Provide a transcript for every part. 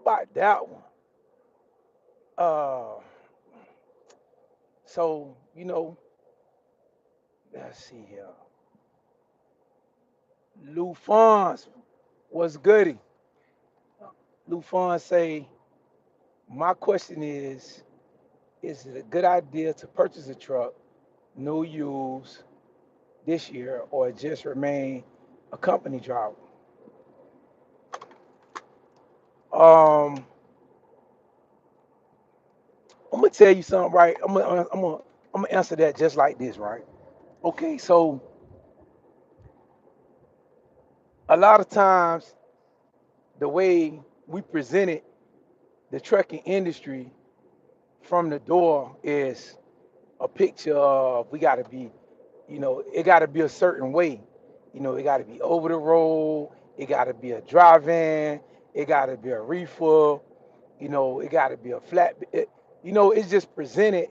about that one? Uh, so let's see here. Lou Fons was goody. Lou Fons say, my question is it a good idea to purchase a truck, no use this year, or just remain a company driver? Um, I'm gonna tell you something, right? I'm gonna answer that just like this, right? Okay, so a lot of times the way we presented the trucking industry from the door is a picture of we got to be, it got to be a certain way. It got to be over the road. It got to be a drive-in. It got to be a reefer. It got to be a flat. It's just presented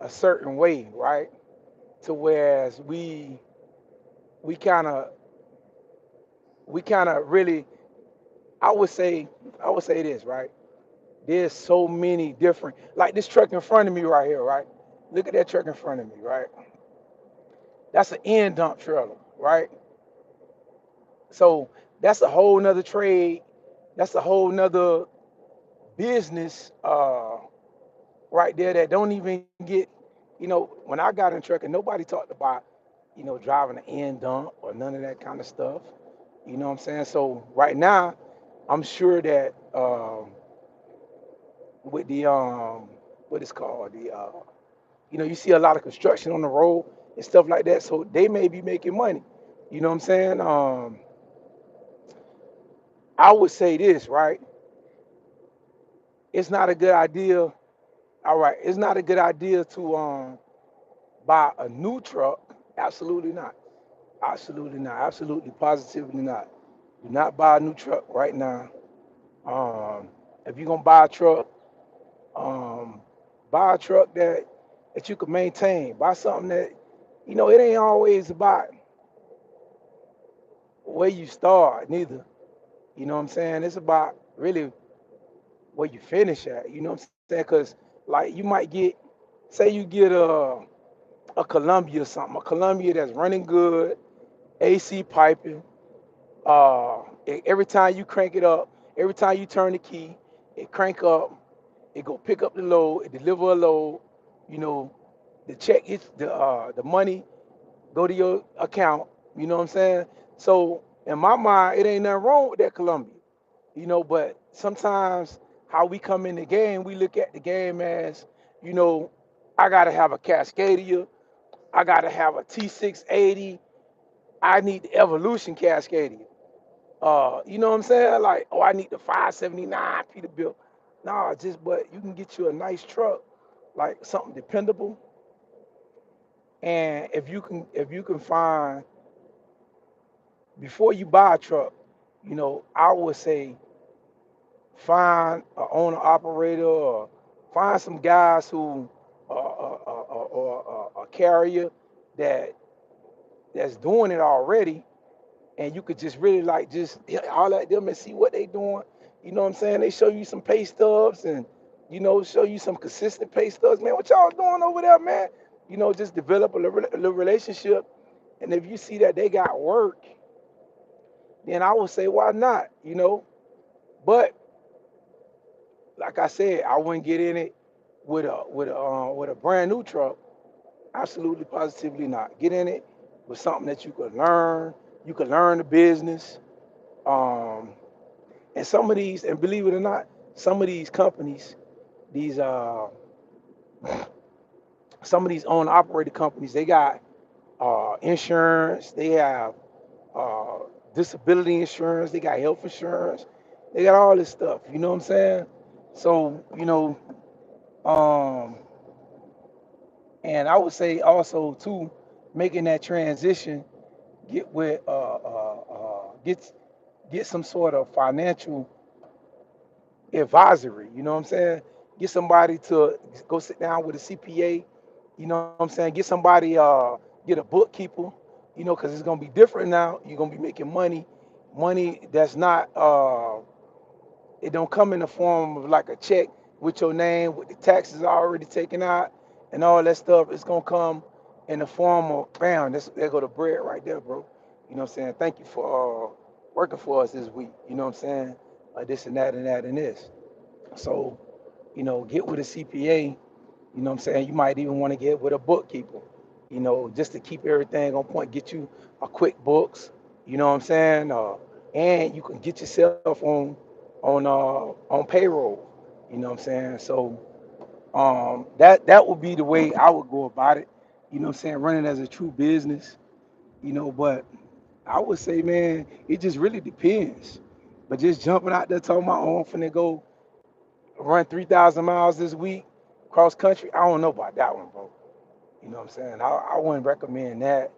a certain way, right? To whereas we kind of we kind of really, I would say I would say this, right? There's so many different, like this truck in front of me right here, right? Look at that truck in front of me, right? That's an end dump trailer, right? So that's a whole nother trade. That's a whole nother business right there that don't even get, when I got in trucking, nobody talked about, driving an end dump or none of that kind of stuff. You know what I'm saying? So right now, I'm sure that with the what is called the you see a lot of construction on the road and stuff like that. So they may be making money. You know what I'm saying? I would say this, right? It's not a good idea. All right, it's not a good idea to buy a new truck. Absolutely not. Absolutely not. Absolutely positively not. Do not buy a new truck right now. Um, if you're gonna um, buy a truck that you can maintain. Buy something that it ain't always about where you start, neither. You know what I'm saying? It's about really where you finish at. You know what I'm saying? Because like you might get, say you get a Columbia or something, a Columbia that's running good, AC piping. Every time you crank it up, every time you turn the key, it crank up. It go pick up the load, it deliver a load. You know, the check is the money go to your account. You know what I'm saying? So in my mind, it ain't nothing wrong with that Columbia. But sometimes how we come in the game, we look at the game as, you know, I gotta have a Cascadia, I gotta have a T680, I need the Evolution Cascadia. You know what I'm saying? Like, oh, I need the 579 Peterbilt. Nah, just but you can get you a nice truck, like something dependable. And if you can find before you buy a truck, I would say find an owner operator or find some guys who or a carrier that that's doing it already, and you could just really like just holler at them and see what they doing. You know what I'm saying? They show you some pay stubs and show you some consistent pay stubs. Man, what y'all doing over there, man? Just develop a little relationship. And if you see that they got work, then I would say why not? But like I said, I wouldn't get in it with a brand new truck. Absolutely, positively not. Get in it with something that you could learn. You could learn the business. Um, and some of these, and believe it or not, some of these companies, these some of these owned operated companies, they got insurance. They have uh, disability insurance. They got health insurance. They got all this stuff. You know what I'm saying? So um, and I would say also too, making that transition, get with get some sort of financial advisory. You know what I'm saying? Get somebody to go sit down with a CPA. You know what I'm saying? Get somebody, get a bookkeeper. Because it's gonna be different now. You're gonna be making money that's not It don't come in the form of like a check with your name, with the taxes already taken out, and all that stuff. It's gonna come in the form of bam. There go the bread right there, bro. You know what I'm saying? Thank you for working for us this week. You know what I'm saying? This and that and that and this. So, get with a CPA. You know what I'm saying? You might even want to get with a bookkeeper, just to keep everything on point. Get you a quick books, you know what I'm saying? And you can get yourself on payroll, you know what I'm saying? So that would be the way I would go about it, you know what I'm saying? Running as a true business, but I would say, man, it just really depends. But just jumping out there talking about, oh, I'm finna go run 3,000 miles this week cross country, I don't know about that one, bro. You know what I'm saying? I wouldn't recommend that.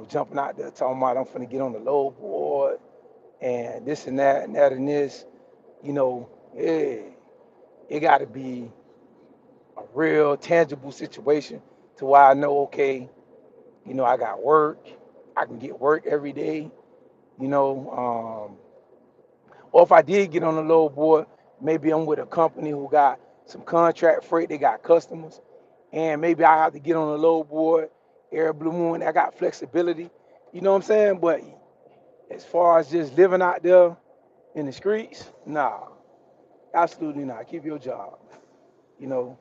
Jumping out there talking about I'm finna get on the low board and this and that and that and this. It got to be a real tangible situation to where I know, okay, I got work, I can get work every day. You know, or if I did get on the low board, maybe I'm with a company who got some contract freight, they got customers, and maybe I have to get on the low board, air blue moon, I got flexibility. You know what I'm saying? But as far as just living out there in the streets, nah, absolutely not. Keep your job. You know,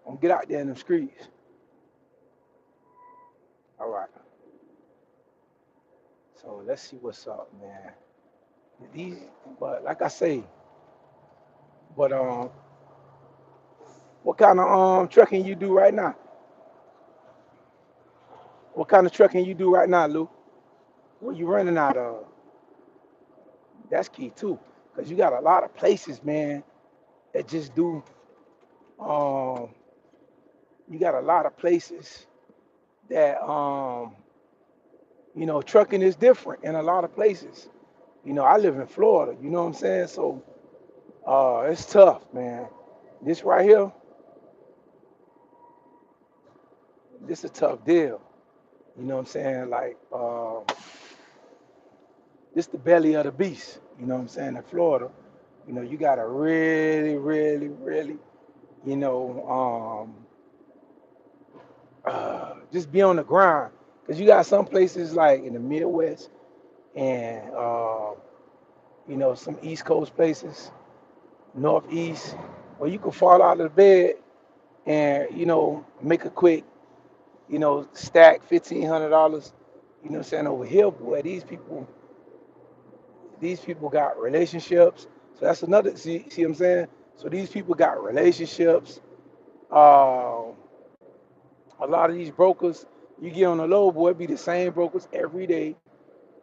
don't get out there in the streets. All right. So let's see what's up, man. These, but like I say, but what kind of trucking you do right now? What kind of trucking you do right now, Lou? What you running out of? That's key too, cause you got a lot of places, man, that just do. Um, you got a lot of places that trucking is different in a lot of places. I live in Florida. You know what I'm saying? So it's tough, man. This right here, this a tough deal. You know what I'm saying? Like this the belly of the beast. You know what I'm saying? In Florida, you gotta really, really, really, you know, just be on the grind. Cause you got some places like in the Midwest and some East Coast places, Northeast, where you can fall out of the bed and make a quick, stack $1,500. You know what I'm saying? Over here, boy, these people got relationships. So that's another. See what I'm saying? So these people got relationships. Uh, a lot of these brokers, you get on the load, boy, it be the same brokers every day.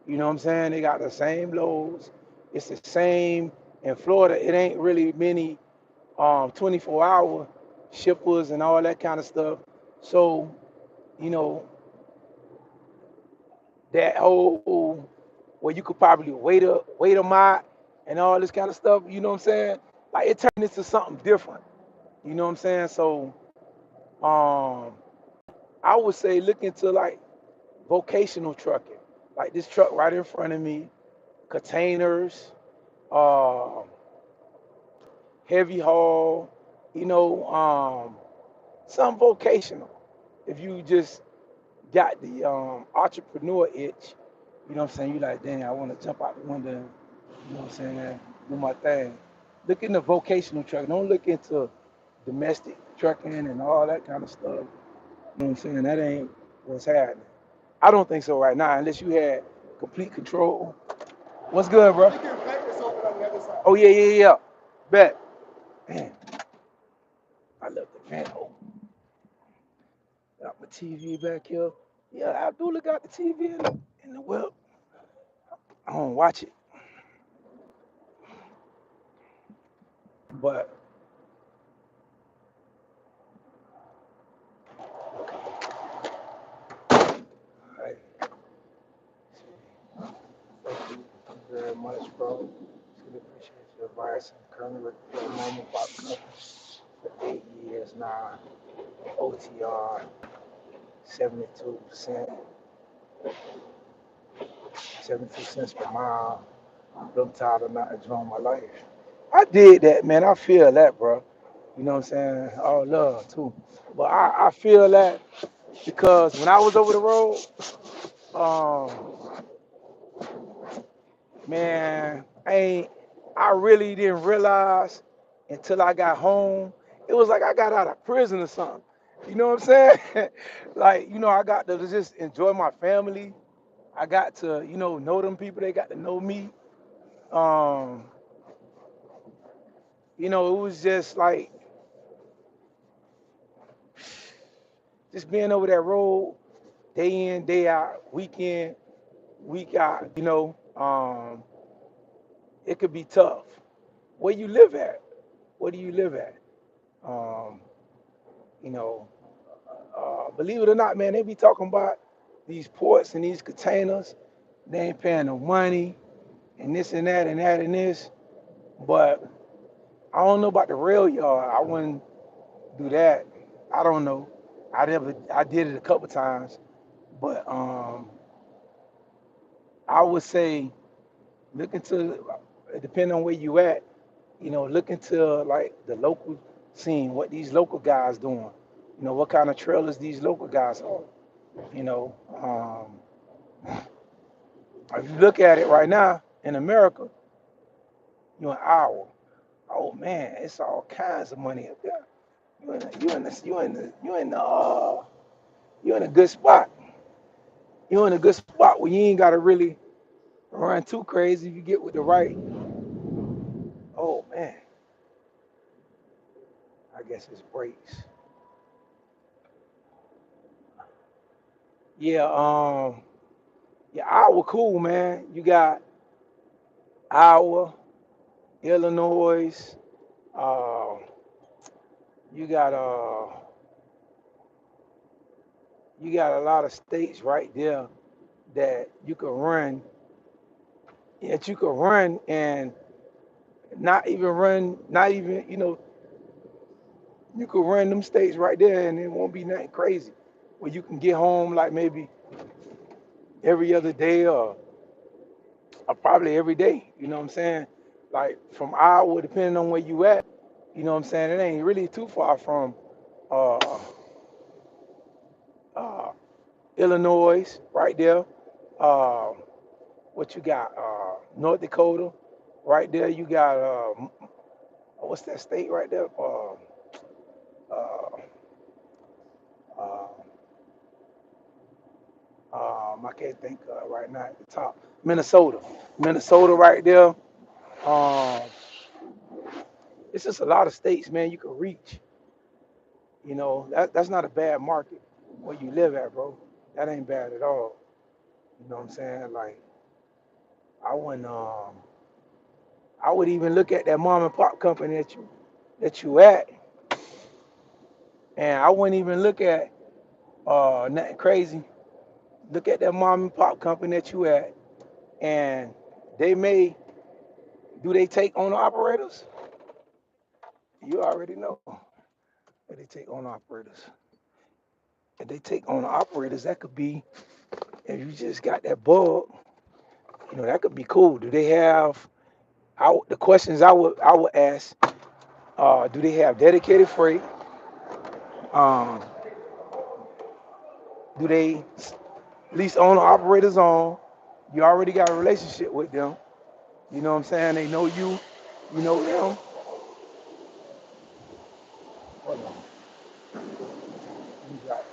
You know what I'm saying? They got the same loads. It's the same in Florida. It ain't really many 24-hour shippers and all that kind of stuff. So, you know, that whole where you could probably wait them out and all this kind of stuff, you know what I'm saying? Like it turned into something different. You know what I'm saying? So um I would say look into like vocational trucking. Like this truck right in front of me, containers, uh, heavy haul, some vocational. If you just got the entrepreneur itch, you know what I'm saying? You like, dang, I want to jump out the window, you know what I'm saying, do my thing. Look into vocational trucking. Don't look into domestic trucking and all that kind of stuff. You know what I'm saying? That ain't what's happening. I don't think so right now, unless you had complete control. What's good, bro? Oh yeah, yeah, yeah. Bet. Man, I left the fan open. Got my TV back here. Yeah, Abdullah got the TV in the whip. I don't watch it, but hey, thank you very much, bro. Really appreciate your advice. I'm currently with the mom and pop company for 8 years now. OTR 72%, 72 cents per mile. I'm tired of not enjoying my life. I did that, man. I feel that, bro. You know what I'm saying? All love too. But I feel that because when I was over the road, um, man, I really didn't realize until I got home. It was like I got out of prison or something. You know what I'm saying? Like, I got to just enjoy my family. I got to, know them people. They got to know me. Um, it was just like just being over that road, day in, day out, week in, week out. It could be tough. Where you live at? Where do you live at? Um, you know, Believe it or not, man, they be talking about these ports and these containers. They ain't paying no money and this and that and that and this. But I don't know about the rail yard. I wouldn't do that. I don't know. I did it a couple times, but I would say look into, depending on where you at, look into like the local scene, what these local guys doing. What kind of trailers these local guys are. You know, if you look at it right now in America, you're an hour. Oh man, it's all kinds of money up there. You're in a good spot. You're in a good spot where you ain't gotta really run too crazy. If you get with the right, oh man, I guess it's brakes. Yeah, yeah, Iowa cool, man. You got Iowa, Illinois, uh, you got a lot of states right there that you can run and not even, you could run them states right there and it won't be nothing crazy. Where you can get home like maybe every other day or probably every day. You know what I'm saying? Like from Iowa, depending on where you at, you know what I'm saying? It ain't really too far from uh, uh, Illinois, right there. Uh, what you got? North Dakota, right there. You got what's that state right there? Uh, uh, I can't think right now at the top. Minnesota, Minnesota, right there. Um, it's just a lot of states, man. You can reach. That's not a bad market where you live at, bro. That ain't bad at all. You know what I'm saying? Like I wouldn't. I would even look at that mom and pop company that you at, and I wouldn't even look at nothing crazy. Look at that mom and pop company that you at, and they may do they take owner operators? You already know that they take owner operators. If they take owner operators, that could be if you just got that bug. That could be cool. Do they have? The questions I would ask: do they have dedicated freight? Um, do they lease owner operators on? You already got a relationship with them. You know what I'm saying? They know you. You know them. Hold on. You got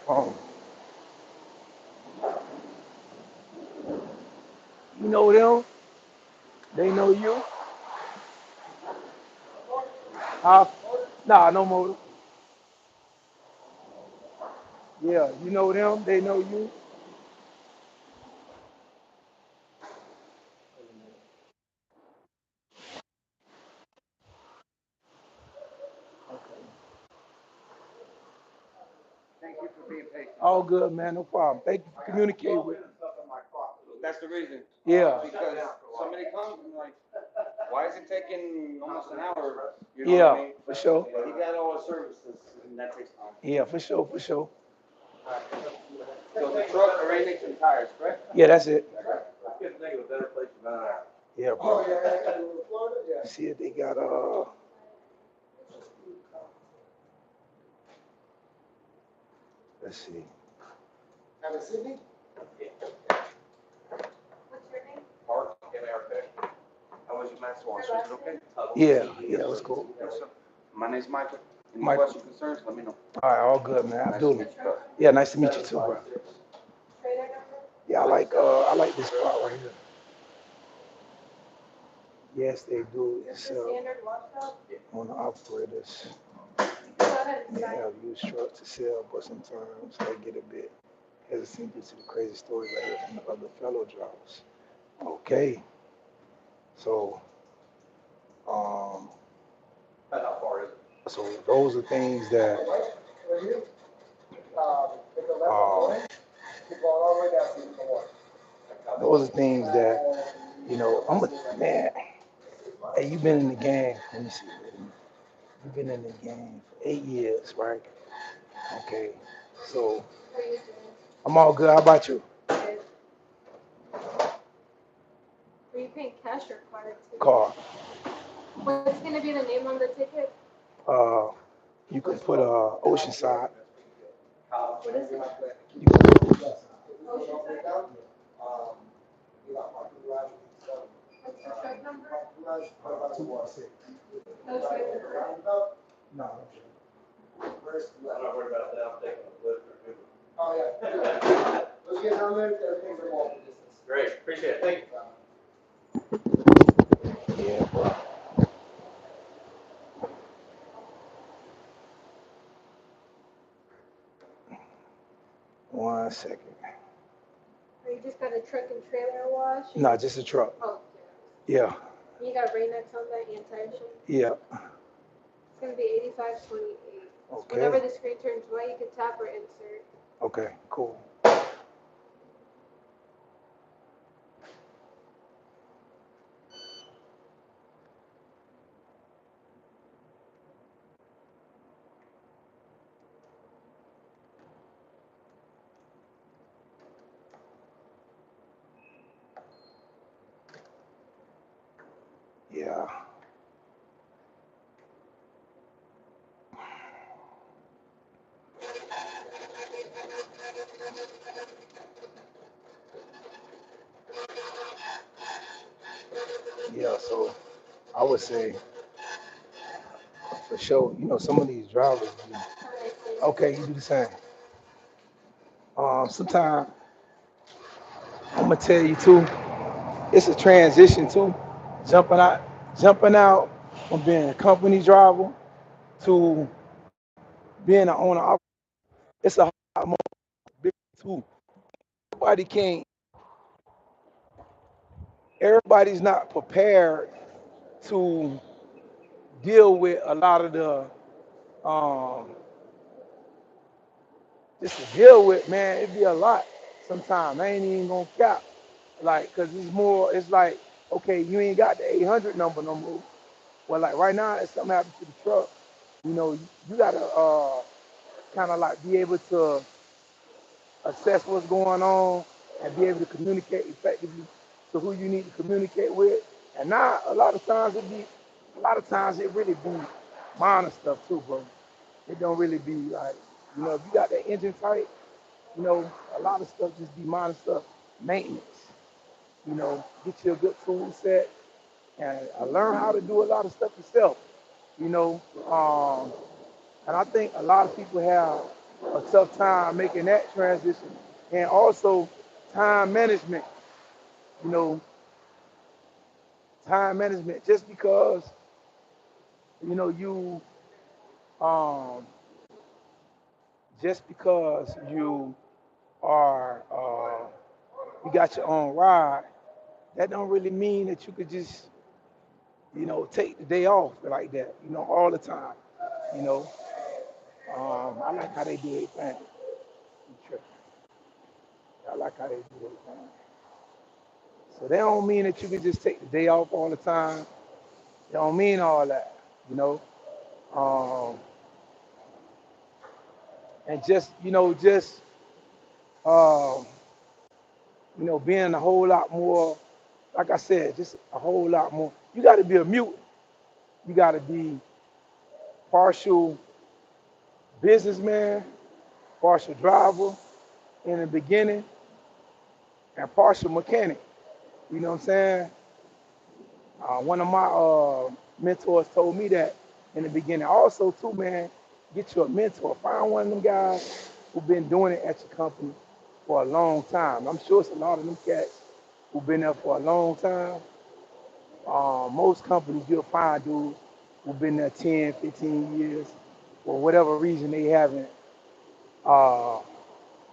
You know them. They know you. Huh? Nah, no more. Yeah, you know them. They know you. Okay. All good, man. No problem. Thank you for communicating with me. That's the reason. Yeah. Because somebody comes and like, why is it taking almost an hour? You know what I Yeah, mean? for sure. But he got all the services and that takes time. Yeah, for sure, for sure. So the truck, arrangements and tires, correct? Yeah, that's it. I couldn't think of a better place to run out. Yeah, bro. Oh, yeah, Florida, yeah. See if they got let's see. Have a Sydney? What's your name? Mark, M-A-R-K. How was your math wash? Was it okay? Yeah, it was cool. Yes, sir. My name's Michael. Any questions, concerns, let me know. All right, all good, man. Abdullah. Yeah, nice to meet you too, bro. Yeah, I like this spot right here. Yes, they do. It's on the operators. They have used trucks to sell, but sometimes they get a bit hesitant due to the crazy stories I hear from the other fellow drivers. Okay, so um, so those are things that um, those are things that I'm a man. Hey, you've been in the game. Let me see. You've been in the game for 8 years, right? Okay, so I'm all good. How about you? Are you paying cash or card? Card. What's gonna be the name on the ticket? Uh, you can put Oceanside. What is it? You can put Oceanside. Oceanside. What's your truck number? 216. No truck number. No. I'm not worried about that. I'm taking a lift or Uber. Oh yeah. Let's get down there. Everything's in walking distance. Great. Appreciate it. Thank you. Yeah, bro. 1 second. Oh, you just got a truck and trailer wash? No, just a truck. Oh, yeah. You got Rain-X on that anti-shake? Yeah. It's gonna be 85.28. Okay. Whenever the screen turns white, you can tap or insert. Okay, cool. Yeah. Yeah, so I would say for sure, some of these drivers, okay, you do the same. Sometimes I'm gonna tell you too, it's a transition too, jumping out from being a company driver to being an owner. It's a lot more big too. Everybody can't. Everybody's not prepared to deal with a lot of the um, just to deal with, man. It'd be a lot sometimes. I ain't even gonna cap, like, cause it's more. It's like, okay, you ain't got the 800 number no more. Well, like right now, if something happens to the truck, you gotta kind of like be able to assess what's going on and be able to communicate effectively to who you need to communicate with. And now a lot of times it really be minor stuff too, bro. It don't really be like, if you got that engine tight, a lot of stuff just be minor stuff, maintenance. Get you a good tool set and learn how to do a lot of stuff yourself. You know, um, and I think a lot of people have a tough time making that transition. And also time management, you know, time management, just because, you, um, just because you got your own ride, that don't really mean that you could just, take the day off like that, all the time, you know. I like how they do their thing. I like how they do their thing. So that don't mean that you can just take the day off all the time. It don't mean all that, you know. Um, and um, being a whole lot more like I said, just a whole lot more. You got to be a mutant. You got to be partial businessman, partial driver in the beginning, and partial mechanic. You know what I'm saying? One of my mentors told me that in the beginning. Also, too, man, get you a mentor. Find one of them guys who've been doing it at your company for a long time. I'm sure it's a lot of them cats who've been there for a long time. Most companies you'll find dudes who've been there 10, 15 years. For whatever reason they haven't, uh,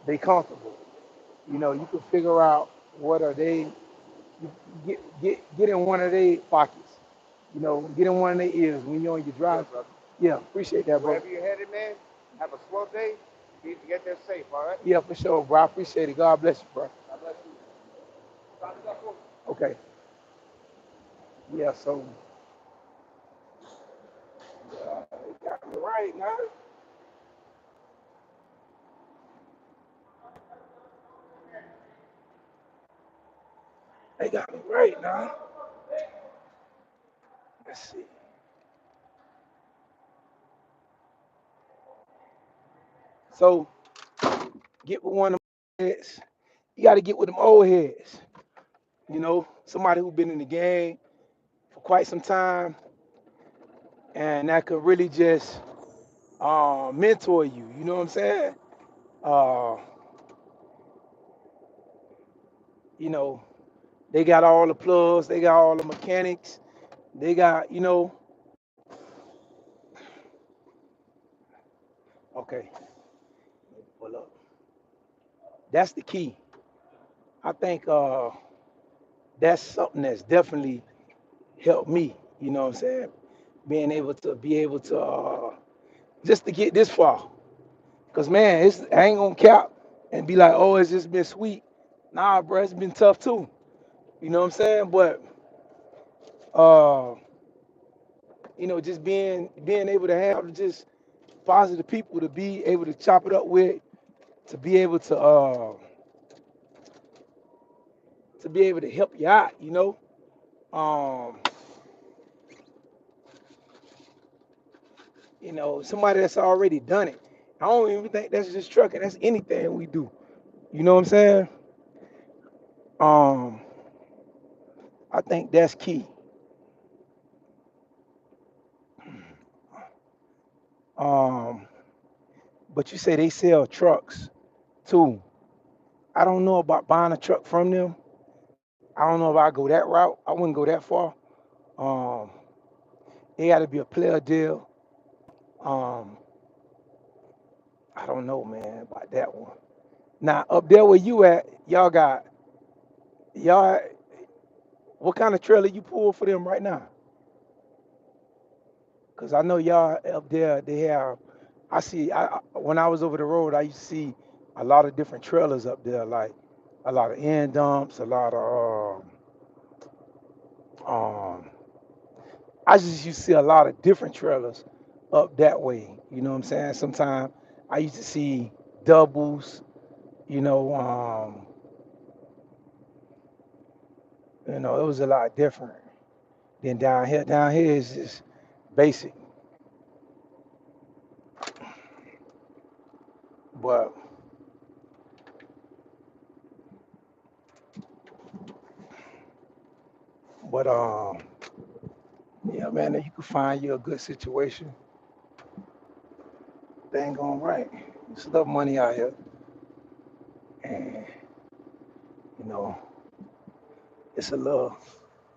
they comfortable. You know, you can figure out what are they, you get in one of their pockets. You know, get in one of their ears when you're on your drive. Yeah, appreciate that, bro. Wherever you're headed, man, have a slow day. You need to get there safe, all right? Yeah, for sure, bro. I appreciate it. God bless you, bro. God bless you. Okay. Yeah, so they got me right now. They got me right now. Let's see. So get with one of them heads. You got to get with them old heads. You know, somebody who's been in the game for quite some time, and that could really just mentor you. You know what I'm saying? Uh, you know, they got all the plugs, they got all the mechanics, they got, okay, pull up. That's the key. I think that's something that's definitely helped me. You know what I'm saying? Being able to just to get this far. Cause man, I ain't gonna cap and be like, oh, it's just been sweet. Nah, bro, it's been tough too. You know what I'm saying? But uh, just being able to have just positive people to be able to chop it up with, to be able to help you out. Um, somebody that's already done it. I don't even think that's just trucking. That's anything we do. You know what I'm saying? Um, I think that's key. Um, but you say they sell trucks too. I don't know about buying a truck from them. I don't know if I go that route. I wouldn't go that far. Um, it got to be a player deal. Um, I don't know, man, about that one. Now up there where you at, y'all. What kind of trailer you pull for them right now? Cause I know y'all up there. They have. I see. When I was over the road, I used to see a lot of different trailers up there, like a lot of end dumps, a lot of um. I just used to see a lot of different trailers up that way. You know what I'm saying? Sometimes I used to see doubles. You know, it was a lot different than down here. Down here is just basic, but but yeah, man, if you can find you a good situation, they ain't going right. There's enough money out here, and you know, it's a little.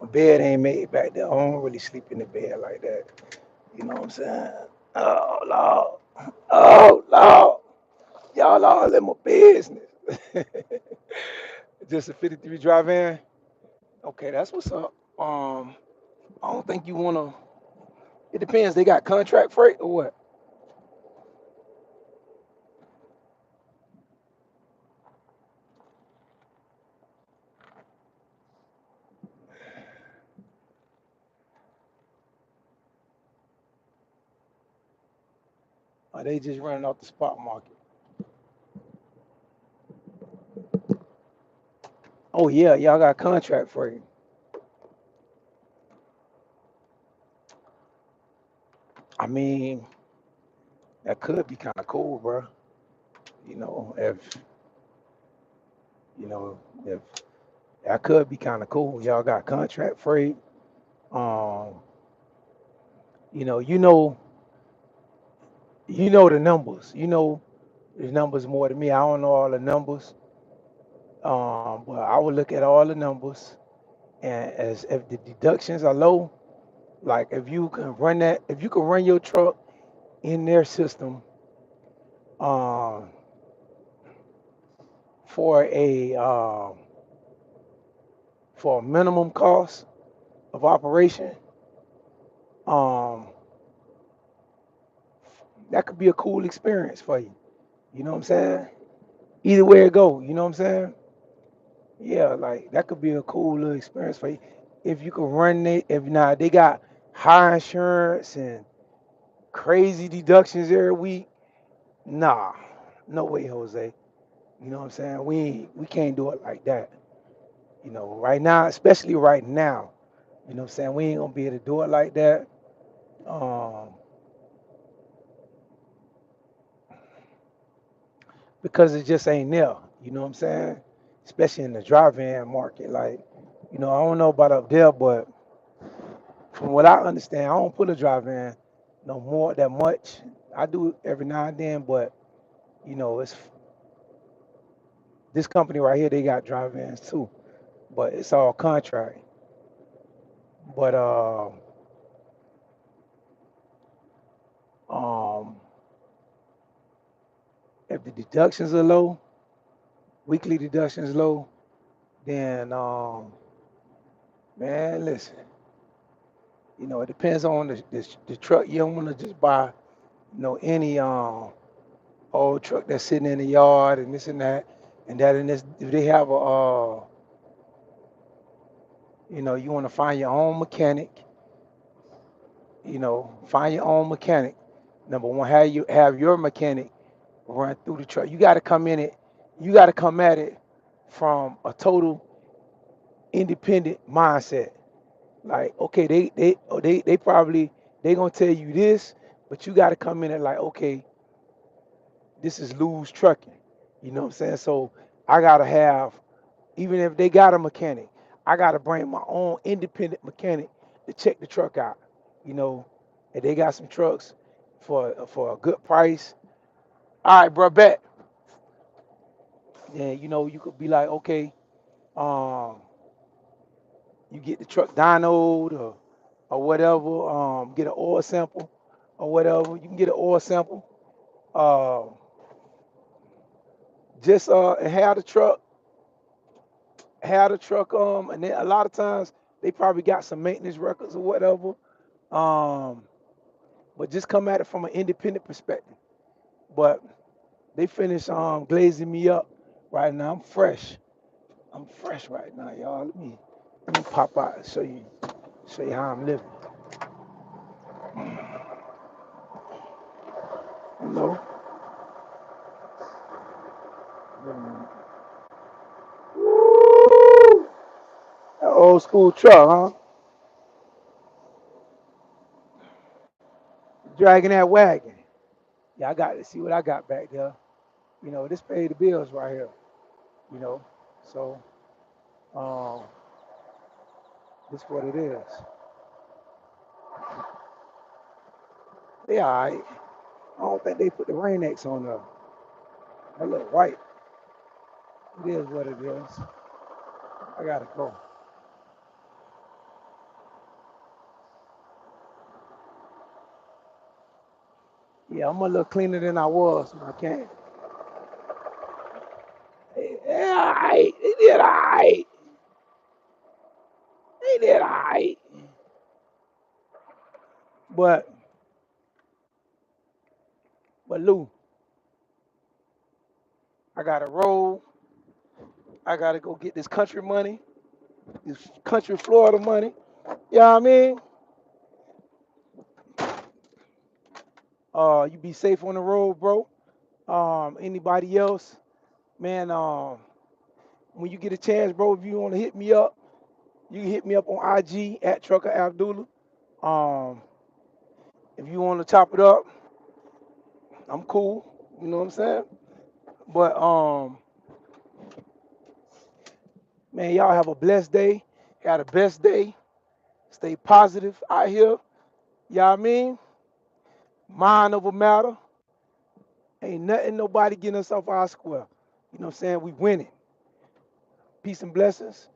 My bed ain't made back there. I don't really sleep in the bed like that. You know what I'm saying? Oh Lord, oh Lord, y'all all in my business. Just a 53 drive-in. Okay, that's what's up. I don't think you wanna. It depends. They got contract freight or what? Or they just running off the spot market? Oh yeah, y'all got contract freight. I mean, that could be kind of cool, bro. If you know, if that could be kind of cool. Y'all got contract freight. Um, you know, you know, you know the numbers. You know the numbers more than me. I don't know all the numbers. But I would look at all the numbers, and as if the deductions are low, like if you can run your truck in their system, um, for a minimum cost of operation, um, that could be a cool experience for you. You know what I'm saying? Either way it go, you know what I'm saying? Yeah, like that could be a cool little experience for you. If you can run it, if not, they got high insurance and crazy deductions every week. Nah, no way, Jose. You know what I'm saying? We can't do it like that. Right now, especially right now. You know what I'm saying? We ain't gonna be able to do it like that. Um, because it just ain't there. You know what I'm saying? Especially in the drive-in market. Like, I don't know about up there, but from what I understand, I don't put a drive-in no more that much. I do it every now and then, but it's this company right here. They got drive-ins too, but it's all contract. But um, if the deductions are low, weekly deductions low, then man, listen, it depends on the truck. You don't want to just buy any old truck that's sitting in the yard and this and that and that and this. If they have you want to find your own mechanic. Find your own mechanic. Number one, have your mechanic run through the truck. You got to come in it. You got to come at it from a total independent mindset. Like, okay, they probably they gonna tell you this, but you got to come in and like, okay, this is Lou's trucking. You know what I'm saying? So I gotta have, even if they got a mechanic, I gotta bring my own independent mechanic to check the truck out. You know, and they got some trucks for a good price. All right, bro, bet. Then you could be like, okay, um, you get the truck dynoed or whatever, get an oil sample or whatever. You can get an oil sample. Uh, just have the truck, and then a lot of times they probably got some maintenance records or whatever. Um, but just come at it from an independent perspective. But they finish glazing me up right now. I'm fresh. I'm fresh right now, y'all. Let me pop out and show you how I'm living. You know, Mm. Woo! That old school truck, huh? Dragging that wagon. Yeah, I got to see what I got back there. This paid the bills right here. You know, so um, this what it is. They all right. I don't think they put the rain X on there. That look white. It is what it is. I gotta go. Yeah, I'm a little cleaner than I was when I came. Yeah, all right. They did all right. They did all right. But Lou, I gotta roll. I gotta go get this country money, this country Florida money. You know what I mean? You be safe on the road, bro. Anybody else, man? When you get a chance, bro, if you want to hit me up, you can hit me up on IG at TruckerAbdullah. Um, If you want to chop it up, I'm cool. You know what I'm saying? But man, y'all have a blessed day. Have the best day. Stay positive out here. Y'all I mean? Mind over matter. Ain't nothing nobody getting us off our square. You know what I'm saying? We winning. Peace and blessings.